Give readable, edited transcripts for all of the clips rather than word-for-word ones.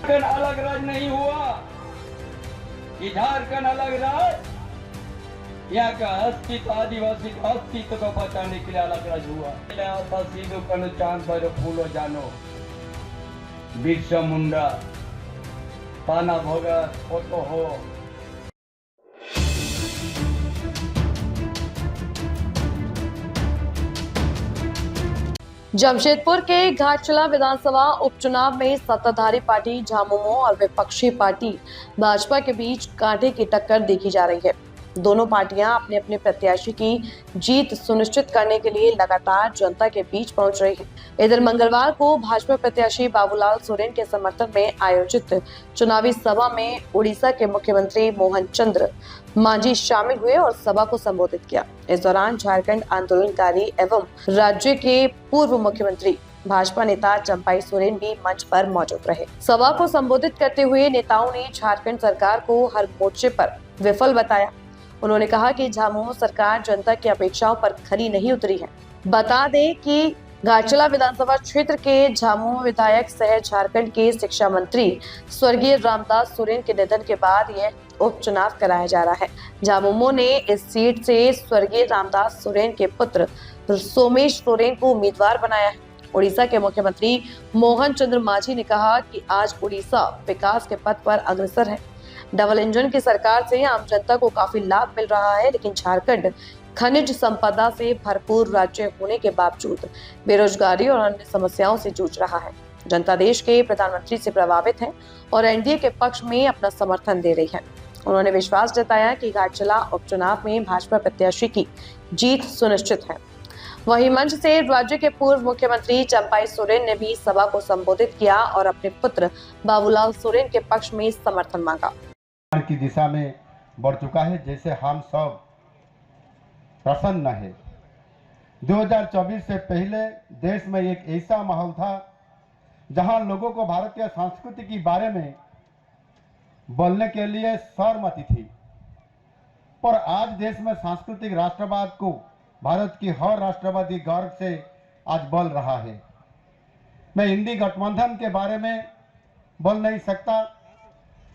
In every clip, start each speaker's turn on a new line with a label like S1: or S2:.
S1: झारखंड अलग राज्य नहीं हुआ कि झारखंड अलग राज्य यहाँ का अस्तित्व, आदिवासी का अस्तित्व को बचाने के लिए अलग राज्य हुआ। सीधो कनो चांद पर फूलो जानो, बिरसा मुंडा, ताना भगत फोटो हो।
S2: जमशेदपुर के घाटशिला विधानसभा उपचुनाव में सत्ताधारी पार्टी झामुमो और विपक्षी पार्टी भाजपा के बीच कांटे की टक्कर देखी जा रही है। दोनों पार्टियां अपने अपने प्रत्याशी की जीत सुनिश्चित करने के लिए लगातार जनता के बीच पहुंच रही है। इधर मंगलवार को भाजपा प्रत्याशी बाबूलाल सोरेन के समर्थन में आयोजित चुनावी सभा में उड़ीसा के मुख्यमंत्री मोहन चंद्र मांझी शामिल हुए और सभा को संबोधित किया। इस दौरान झारखंड आंदोलनकारी एवं राज्य के पूर्व मुख्यमंत्री भाजपा नेता चंपाई सोरेन भी मंच पर मौजूद रहे। सभा को संबोधित करते हुए नेताओं ने झारखंड सरकार को हर मोर्चे पर विफल बताया। उन्होंने कहा कि झामुमो सरकार जनता की अपेक्षाओं पर खरी नहीं उतरी है। बता दें कि घाटशिला विधानसभा क्षेत्र के झामुमो विधायक सह झारखंड के शिक्षा मंत्री स्वर्गीय रामदास सोरेन के निधन के बाद यह उपचुनाव कराया जा रहा है। झामुमो ने इस सीट से स्वर्गीय रामदास सोरेन के पुत्र सोमेश सोरेन को उम्मीदवार बनाया है। उड़ीसा के मुख्यमंत्री मोहन चंद्र मांझी ने कहा कि आज उड़ीसा विकास के पथ पर अग्रसर है। डबल इंजन की सरकार से आम जनता को काफी लाभ मिल रहा है, लेकिन झारखंड खनिज संपदा से भरपूर राज्य होने के बावजूद बेरोजगारी और अन्य समस्याओं से जूझ रहा है। जनता देश के प्रधानमंत्री से प्रभावित है और एनडीए के पक्ष में अपना समर्थन दे रही है। उन्होंने विश्वास जताया कि घाटशिला उपचुनाव में भाजपा प्रत्याशी की जीत सुनिश्चित है। वहीं मंच से राज्य के पूर्व मुख्यमंत्री चंपाई सोरेन ने भी सभा को संबोधित किया और अपने पुत्र बाबूलाल सोरेन के पक्ष में समर्थन मांगा।
S3: की दिशा में बढ़ चुका है, जैसे हम सब प्रसन्न है। 2024 से पहले देश में एक ऐसा माहौल था जहां लोगों को भारतीय संस्कृति के बारे में बोलने के लिए सहमति थी, पर आज देश में सांस्कृतिक राष्ट्रवाद को भारत की हर राष्ट्रवादी गर्व से आज बोल रहा है। मैं इंडी गठबंधन के बारे में बोल नहीं सकता।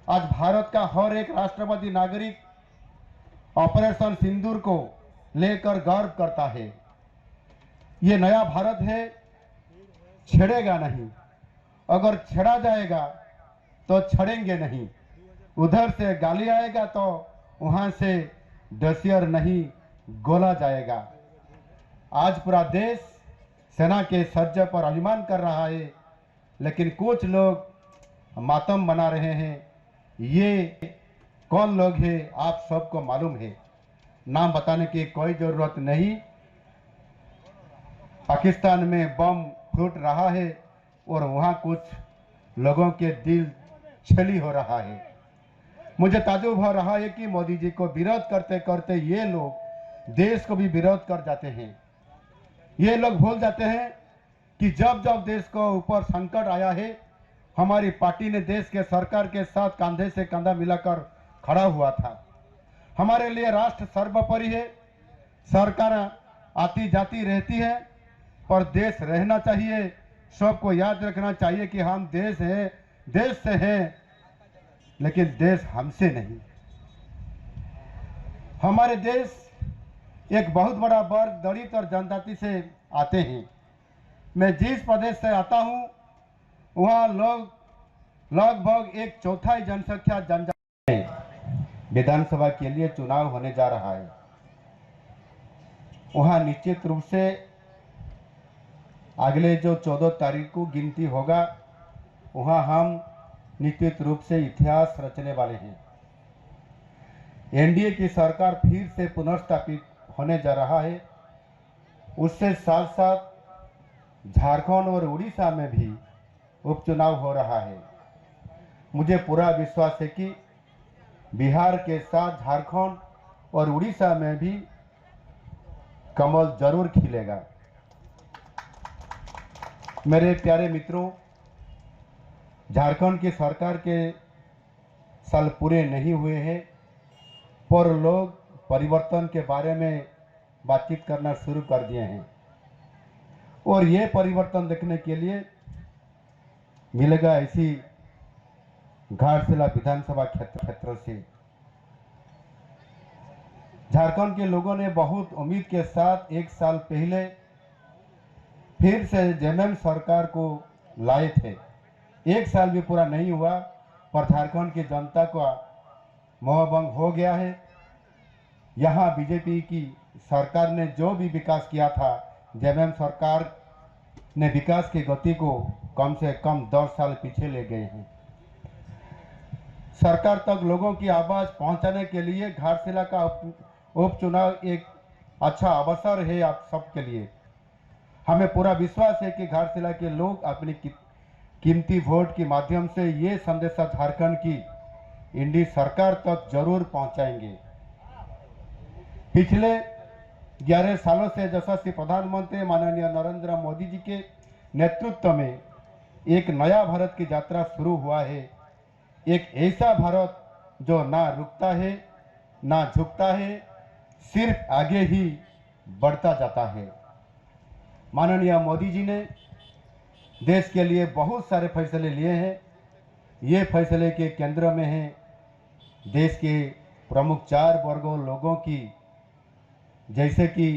S3: आज भारत का हर एक राष्ट्रवादी नागरिक ऑपरेशन सिंदूर को लेकर गर्व करता है। ये नया भारत है, छेड़ेगा नहीं। अगर छेड़ा जाएगा तो छड़ेंगे नहीं। उधर से गाली आएगा तो वहां से डसियर नहीं गोला जाएगा। आज पूरा देश सेना के सर्जे पर अभिमान कर रहा है, लेकिन कुछ लोग मातम मना रहे हैं। ये कौन लोग हैं आप सबको मालूम है, नाम बताने की कोई जरूरत नहीं। पाकिस्तान में बम फूट रहा है और वहां कुछ लोगों के दिल छली हो रहा है। मुझे ताज्जुब हो रहा है कि मोदी जी को विरोध करते करते ये लोग देश को भी विरोध कर जाते हैं। ये लोग भूल जाते हैं कि जब जब देश को ऊपर संकट आया है, हमारी पार्टी ने देश के सरकार के साथ कंधे से कंधा मिलाकर खड़ा हुआ था। हमारे लिए राष्ट्र सर्वोपरि है। सरकार आती जाती रहती है, पर देश रहना चाहिए। सबको याद रखना चाहिए कि हम देश हैं, देश से हैं, लेकिन देश हमसे नहीं। हमारे देश एक बहुत बड़ा वर्ग दलित और जनजाति से आते हैं। मैं जिस प्रदेश से आता हूं वहां लोग लगभग 1/4 जनसंख्या जनजाति है। विधानसभा के लिए चुनाव होने जा रहा है। वहां निश्चित रूप से अगले जो 14 तारीख को गिनती होगा, वहां हम निश्चित रूप से इतिहास रचने वाले हैं। एनडीए की सरकार फिर से पुनर्स्थापित होने जा रहा है। उससे साथ साथ झारखंड और उड़ीसा में भी उपचुनाव हो रहा है। मुझे पूरा विश्वास है कि बिहार के साथ झारखंड और उड़ीसा में भी कमल जरूर खिलेगा। मेरे प्यारे मित्रों, झारखंड की सरकार के साल पूरे नहीं हुए हैं, पर लोग परिवर्तन के बारे में बातचीत करना शुरू कर दिए हैं और ये परिवर्तन देखने के लिए मिलेगा ऐसी घाटशिला विधानसभा क्षेत्र से झारखंड के लोगों ने बहुत उम्मीद के साथ एक साल पहले फिर से जेएमएम सरकार को लाए थे। एक साल भी पूरा नहीं हुआ पर झारखंड की जनता का मोहभंग हो गया है। यहाँ बीजेपी की सरकार ने जो भी विकास किया था, जेएमएम सरकार ने विकास की गति को कम से कम 10 साल पीछे ले गए हैं। सरकार तक लोगों की आवाज पहुंचाने के लिए घाटशिला का उपचुनाव एक अच्छा अवसर है आप सबके लिए। हमें पूरा विश्वास है कि घाटशिला के लोग अपनी कीमती वोट के माध्यम से ये संदेशा झारखंड की इंडी सरकार तक जरूर पहुंचाएंगे। पिछले 11 सालों से यशस्वी प्रधानमंत्री माननीय नरेंद्र मोदी जी के नेतृत्व में एक नया भारत की यात्रा शुरू हुआ है। एक ऐसा भारत जो ना रुकता है ना झुकता है, सिर्फ आगे ही बढ़ता जाता है। माननीय मोदी जी ने देश के लिए बहुत सारे फैसले लिए हैं। ये फैसले के केंद्र में है देश के प्रमुख 4 वर्गों लोगों की, जैसे कि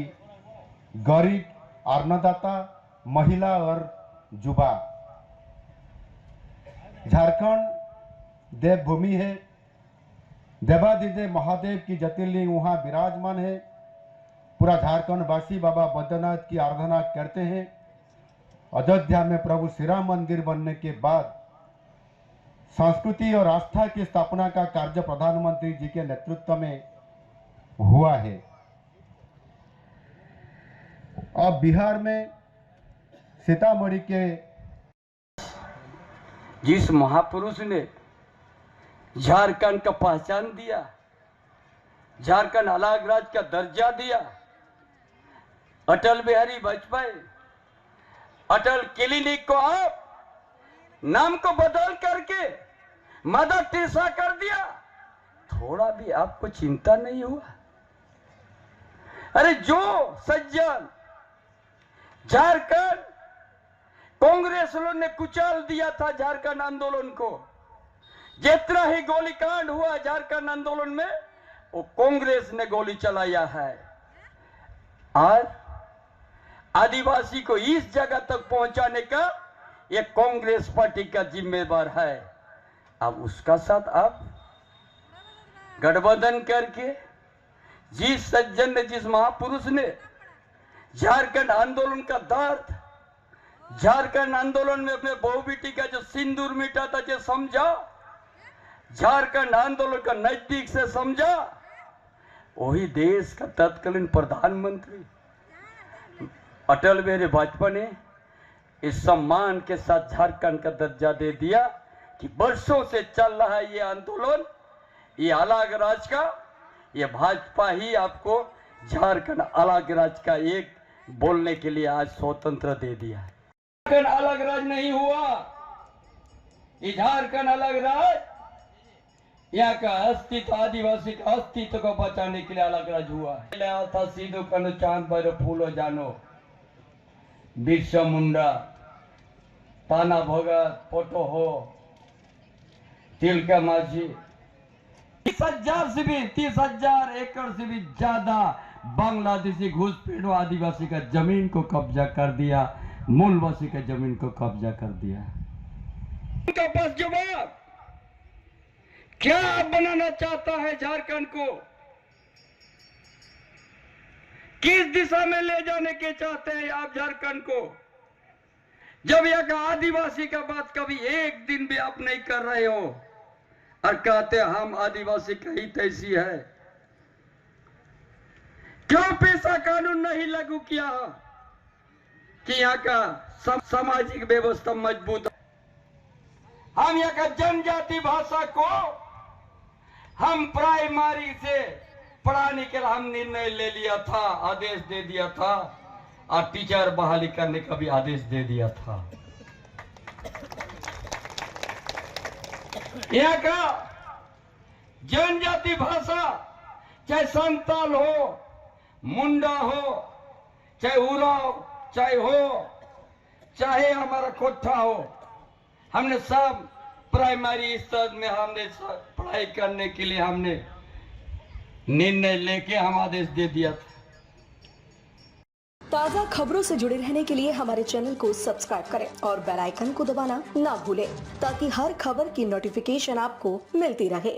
S3: गरीब, अन्नदाता, महिला और युवा। झारखंड देवभूमि है। देवादिदेव महादेव की ज्योतिर्लिंग वहाँ विराजमान है। पूरा झारखंड वासी बाबा बैद्यनाथ की आराधना करते हैं। अयोध्या में प्रभु श्री राम मंदिर बनने के बाद संस्कृति और आस्था की स्थापना का कार्य प्रधानमंत्री जी के नेतृत्व में हुआ है। अब बिहार में सीतामढ़ी के
S1: जिस महापुरुष ने झारखंड का पहचान दिया, झारखंड अलग राज्य का दर्जा दिया, अटल बिहारी वाजपेयी, अटल क्लिनिक को आप नाम को बदल करके मदर टेरेसा कर दिया। थोड़ा भी आपको चिंता नहीं हुआ? अरे जो सज्जन झारखंड कांग्रेस लोगों ने कुचल दिया था झारखंड आंदोलन को, जितना ही गोलीकांड हुआ झारखंड आंदोलन में वो कांग्रेस ने गोली चलाया है। आज आदिवासी को इस जगह तक पहुंचाने का ये कांग्रेस पार्टी का जिम्मेदार है। अब उसका साथ आप गठबंधन करके जिस सज्जन ने, जिस महापुरुष ने झारखंड आंदोलन का दर्द, झारखंड आंदोलन में अपने बहू बेटी का जो सिंदूर मिटा था, जो समझा, झारखंड आंदोलन का नजदीक से समझा, वही देश का तत्कालीन प्रधानमंत्री अटल बिहारी वाजपेयी ने इस सम्मान के साथ झारखंड का दर्जा दे दिया कि वर्षों से चल रहा है ये आंदोलन, ये अलग राज्य का, ये भाजपा ही आपको झारखंड अलग राज्य का एक बोलने के लिए आज स्वतंत्र दे दिया है। झारखंड अलग राज्य नहीं हुआ, ये झारखंड अलग राज्य यहाँ का अस्तित्व, आदिवासी का अस्तित्व को बचाने के लिए अलग राज्य हुआ है। था सीधो कनो चांद भैरव फूलो जानो, बिरसा मुंडा, ताना भगत, पोटो हो, तिलका माझी, 30,000 एकड़ से भी ज्यादा बांग्लादेशी घुसपैठो आदिवासी का जमीन को कब्जा कर दिया, मूलवासी का जमीन को कब्जा कर दिया। उनका पास जवाब क्या आप बनाना चाहता है झारखंड को, किस दिशा में ले जाने के चाहते हैं आप झारखंड को? जब यहाँ का आदिवासी का बात कभी एक दिन भी आप नहीं कर रहे हो और कहते हम आदिवासी का हित ऐसी है। क्यों पेशा कानून नहीं लागू किया कि यहाँ का सामाजिक व्यवस्था मजबूत? हम यहाँ का जनजाति भाषा को हम प्राइमरी से पढ़ाने के लिए हम निर्णय ले लिया था, आदेश दे दिया था, और टीचर बहाली करने का भी आदेश दे दिया था। यहाँ का जनजाति भाषा चाहे संताल हो, मुंडा हो, चाहे उराव चाहे हमारा कोठा हो, हमने सब प्राइमरी स्तर में हमने पढ़ाई करने के लिए हमने निर्णय लेके हम आदेश दे दिया था।
S4: ताज़ा खबरों से जुड़े रहने के लिए हमारे चैनल को सब्सक्राइब करें और बेल आइकन को दबाना ना भूलें ताकि हर खबर की नोटिफिकेशन आपको मिलती रहे।